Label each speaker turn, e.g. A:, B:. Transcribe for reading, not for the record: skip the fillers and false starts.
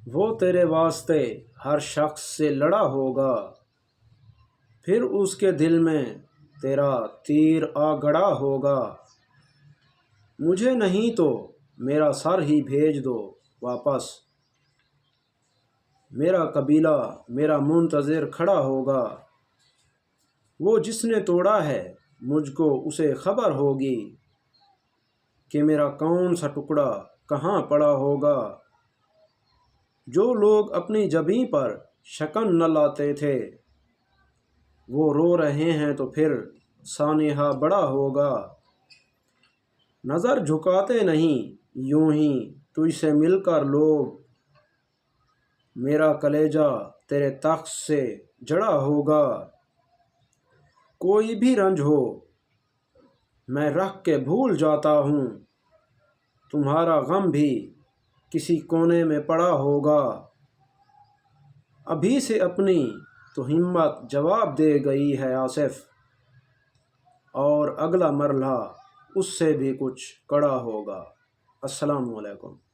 A: وہ تیرے واسطے ہر شخص سے لڑا ہوگا، پھر اس کے دل میں تیرا تیر آ گڑا ہوگا۔ مجھے نہیں تو میرا سر ہی بھیج دو واپس، میرا قبیلہ میرا منتظر کھڑا ہوگا۔ وہ جس نے توڑا ہے مجھ کو اسے خبر ہوگی، کہ میرا کون سا ٹکڑا کہاں پڑا ہوگا۔ جو لوگ اپنی جبیں پر شکن نہ لاتے تھے، وہ رو رہے ہیں تو پھر سانحہ بڑا ہوگا۔ نظر جھکاتے نہیں یوں ہی تجھ سے مل کر لوگ، میرا کلیجہ تیرے تخت سے جڑا ہوگا۔ کوئی بھی رنج ہو میں رکھ کے بھول جاتا ہوں، تمہارا غم بھی کسی کونے میں پڑا ہوگا۔ ابھی سے اپنی تو ہمت جواب دے گئی ہے آصف، اور اگلا مرحلہ اس سے بھی کچھ کڑا ہوگا۔ السلام علیکم۔